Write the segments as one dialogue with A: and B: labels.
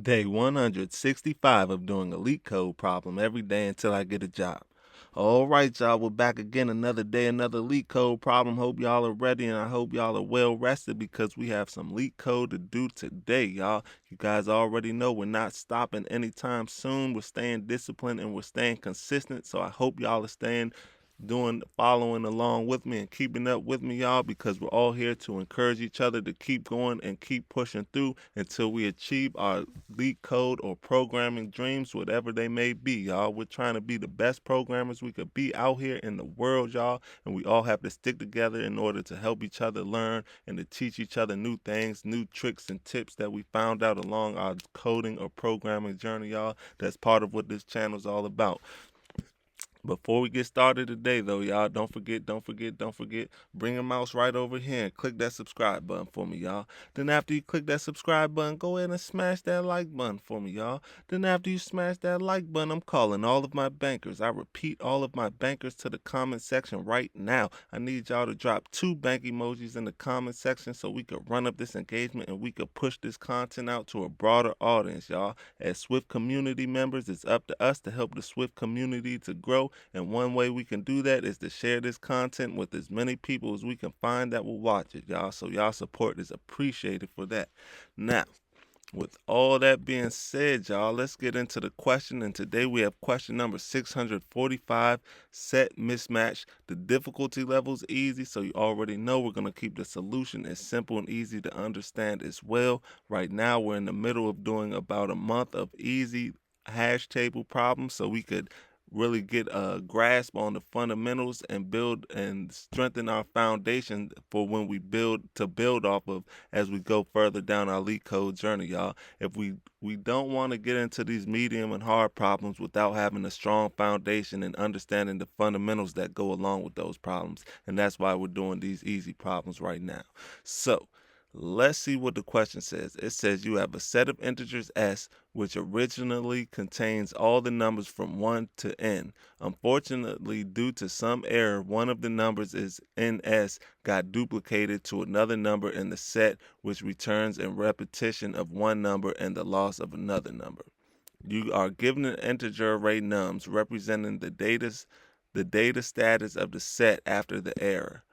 A: Day 165 of doing a LeetCode problem every day until I get a job. All right, y'all, we're back again another day, another LeetCode problem. Hope y'all are ready, and I hope y'all are well rested because we have some LeetCode to do today, y'all. You guys already know we're not stopping anytime soon. We're staying disciplined and we're staying consistent, so I hope y'all are staying following along with me and keeping up with me, y'all, because we're all here to encourage each other to keep going and keep pushing through until we achieve our LeetCode or programming dreams, whatever they may be, y'all. We're trying to be the best programmers we could be out here in the world, y'all, and we all have to stick together in order to help each other learn and to teach each other new things, new tricks and tips that we found out along our coding or programming journey, y'all. That's part of what this channel is all about. Before we get started today, though, y'all, don't forget, bring your mouse right over here and click that subscribe button for me, y'all. Then after you click that subscribe button, go ahead and smash that like button for me, y'all. Then after you smash that like button, I'm calling all of my bankers. I repeat, all of my bankers to the comment section right now. I need y'all to drop 2 bank emojis in the comment section so we could run up this engagement and we could push this content out to a broader audience, y'all. As Swift community members, it's up to us to help the Swift community to grow, and one way we can do that is to share this content with as many people as we can find that will watch it, y'all. So y'all support is appreciated for that. Now, with all that being said, y'all, let's get into the question. And today we have question number 645, set mismatch. The difficulty level is easy, so you already know we're going to keep the solution as simple and easy to understand as well. Right now, we're in the middle of doing about a month of easy hash table problems, so we could really get a grasp on the fundamentals and build and strengthen our foundation for when we build off of as we go further down our LeetCode journey, y'all. If we don't want to get into these medium and hard problems without having a strong foundation and understanding the fundamentals that go along with those problems, and that's why we're doing these easy problems right now. So let's see what the question says. It says you have a set of integers s which originally contains all the numbers from 1 to n. Unfortunately, due to some error, one of the numbers is ns got duplicated to another number in the set, which returns a repetition of one number and the loss of another number. You are given an integer array nums representing the data status of the set after the error.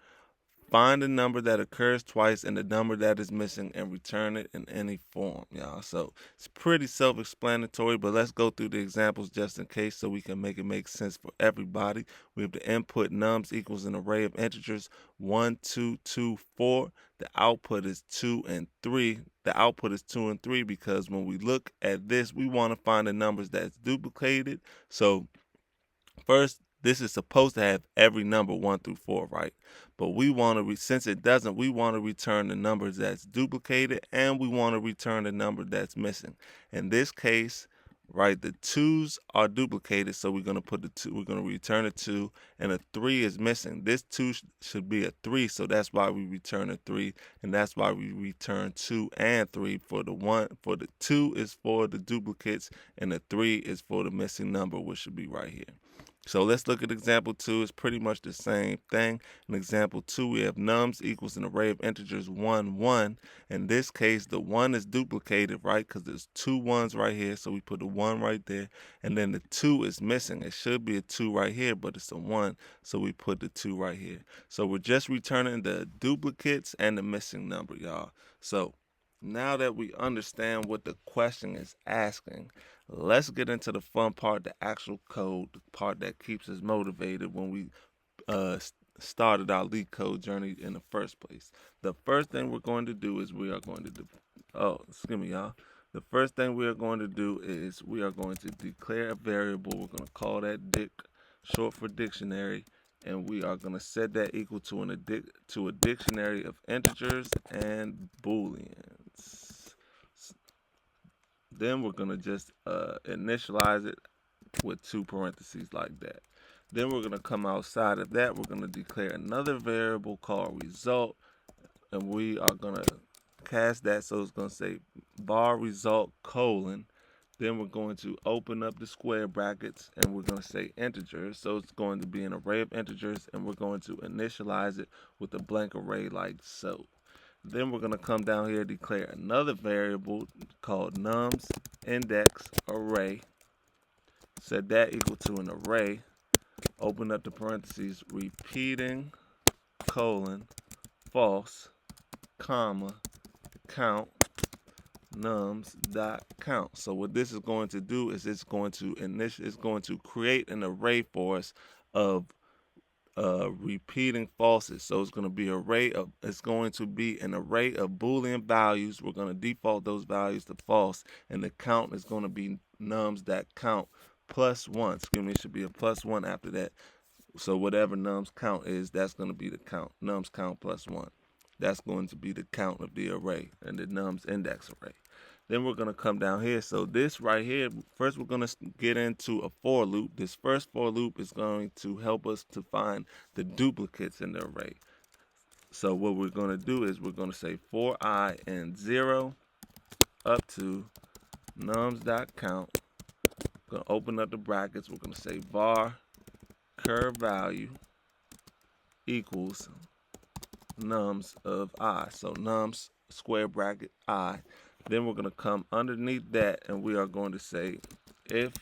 A: Find the number that occurs twice and the number that is missing and return it in any form, y'all. So it's pretty self-explanatory, but let's go through the examples just in case so we can make sense for everybody. We have the input nums equals an array of integers 1, 2, 2, 4. The output is 2 and 3. The output is 2 and 3 because when we look at this, we want to find the numbers that's duplicated. So first, this is supposed to have every number 1 through 4, right? But we want to, since it doesn't, we want to return the number that's duplicated and we want to return the number that's missing. In this case, right, the 2's are duplicated, so we're going to put the 2, we're going to return a 2, and a 3 is missing. This 2 should be a 3, so that's why we return a 3, and that's why we return 2 and 3. For the 2 is for the duplicates, and the 3 is for the missing number, which should be right here. So let's look at example 2. It's pretty much the same thing. In example 2, we have nums equals an array of integers 1, 1. In this case, the 1 is duplicated, right? Because there's 2 1s right here, so we put a 1 right there. And then the 2 is missing. It should be a 2 right here, but it's a 1, so we put the 2 right here. So we're just returning the duplicates and the missing number, y'all. So now that we understand what the question is asking, let's get into the fun part, the actual code, the part that keeps us motivated when we started our LeetCode journey in the first place. The first thing we're going to do is excuse me, y'all. The first thing we are going to do is we are going to declare a variable. We're going to call that dic, short for dictionary, and we are going to set that equal to a dictionary of integers and booleans. Then we're going to just initialize it with 2 parentheses like that. Then we're going to come outside of that. We're going to declare another variable called result, and we are going to cast that, so it's going to say bar result colon. Then we're going to open up the square brackets and we're going to say integers. So it's going to be an array of integers and we're going to initialize it with a blank array like so. Then we're going to come down here and declare another variable called nums index array. Set that equal to an array. Open up the parentheses, repeating colon false comma count nums dot count. So what this is going to do is it's going to create an array for us of repeating falses. So it's going to be an array of Boolean values. We're going to default those values to false, and the count is going to be nums that count plus one. Excuse me, it should be a plus one after that. So whatever nums count is, that's going to be the count. Nums count plus one. That's going to be the count of the array and the nums index array. Then we're going to come down here. So this right here, first we're going to get into a for loop. This first for loop is going to help us to find the duplicates in the array. So what we're going to do is we're going to say for I in 0 up to nums.count. We're going to open up the brackets. We're going to say var cur value equals nums of I. So nums square bracket I. Then we're going to come underneath that and we are going to say if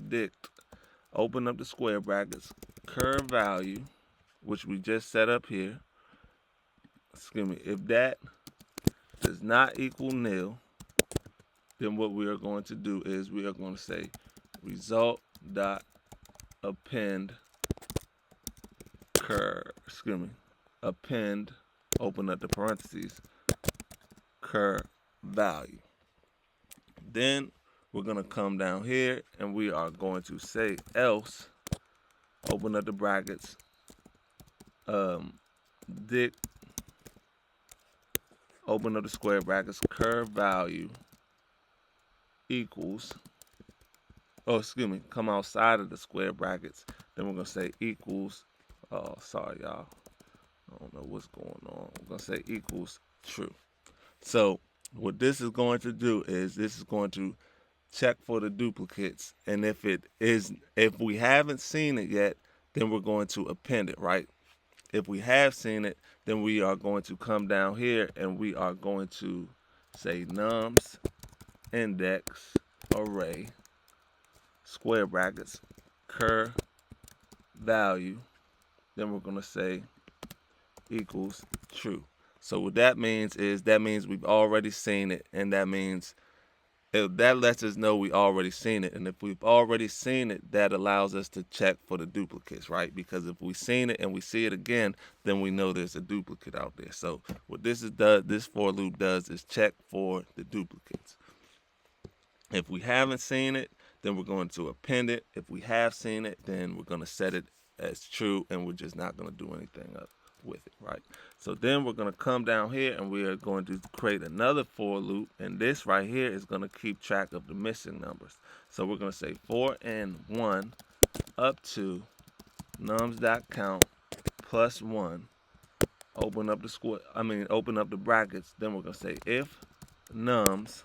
A: dict, open up the square brackets, cur value, which we just set up here. Excuse me, if that does not equal nil, then what we are going to do is we are going to say result dot append append, open up the parentheses, cur value. Then we're going to come down here and we are going to say else, open up the brackets, dict, open up the square brackets, cur value equals, come outside of the square brackets. Then we're going to say equals, oh, sorry, y'all. I don't know what's going on. We're going to say equals true. So what this is going to do is this is going to check for the duplicates, and if we haven't seen it yet, then we're going to append it, right? If we have seen it, then we are going to come down here and we are going to say nums index array square brackets cur value. Then we're going to say equals true. So what that means is we've already seen it, and that means that lets us know we already seen it. And if we've already seen it, that allows us to check for the duplicates, right? Because if we've seen it and we see it again, then we know there's a duplicate out there. So what this for loop does is check for the duplicates. If we haven't seen it, then we're going to append it. If we have seen it, then we're going to set it as true, and we're just not going to do anything with it, right? So then we're going to come down here and we are going to create another for loop, and this right here is going to keep track of the missing numbers. So we're going to say for n1 up to nums.count plus 1. Open up the brackets. Then we're going to say if nums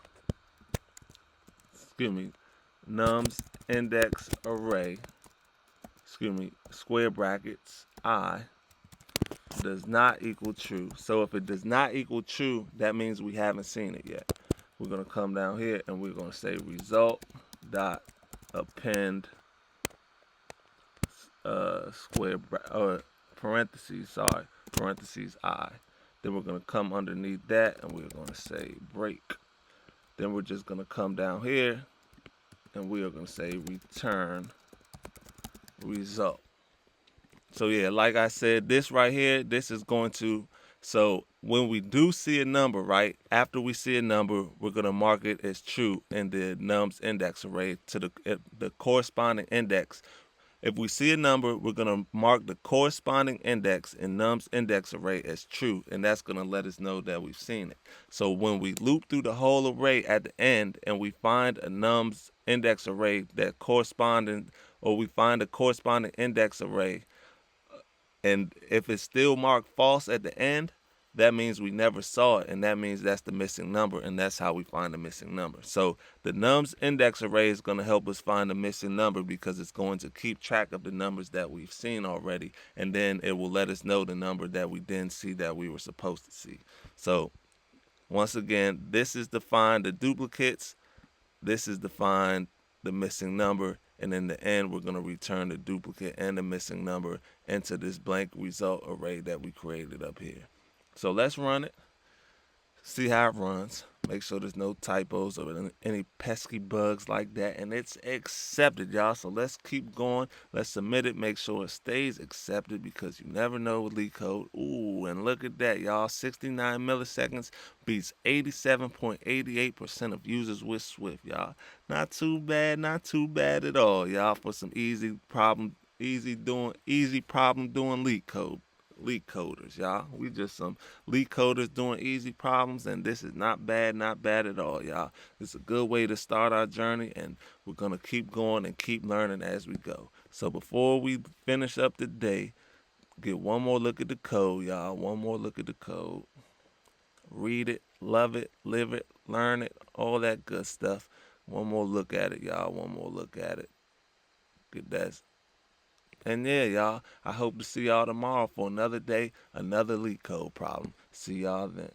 A: index array, square brackets I does not equal true. So if it does not equal true, that means we haven't seen it yet. We're going to come down here and we're going to say result dot append parentheses I. Then we're going to come underneath that and we're going to say break. Then we're just going to come down here and we are going to say return result. So yeah, like I said, this right here, this is going to, so when we do see a number, right, after we see a number, we're going to mark it as true in the nums index array to the corresponding index. If we see a number, we're going to mark the corresponding index in nums index array as true, and that's going to let us know that we've seen it. So when we loop through the whole array at the end and we find a nums index array we find a corresponding index array, and if it's still marked false at the end, that means we never saw it, and that means that's the missing number, and that's how we find the missing number. So the nums index array is going to help us find the missing number because it's going to keep track of the numbers that we've seen already, and then it will let us know the number that we didn't see that we were supposed to see. So Once again, this is to find the duplicates, this is to find the missing number, and in the end, we're going to return the duplicate and the missing number into this blank result array that we created up here. So let's run it, see how it runs. Make sure there's no typos or any pesky bugs like that, and it's accepted, y'all. So let's keep going. Let's submit it. Make sure it stays accepted, because you never know with LeetCode. Ooh, and look at that, y'all. 69 milliseconds beats 87.88% of users with Swift, y'all. Not too bad, not too bad at all, y'all, for some easy problem doing LeetCode. LeetCoders, y'all. We just some LeetCoders doing easy problems, and this is not bad at all, y'all. It's a good way to start our journey, and we're gonna keep going and keep learning as we go. So before we finish up the day, get one more look at the code, y'all. One more look at the code. Read it, love it, live it, learn it, all that good stuff. One more look at it, y'all. One more look at it. Get that. And yeah, y'all, I hope to see y'all tomorrow for another day, another LeetCode problem. See y'all then.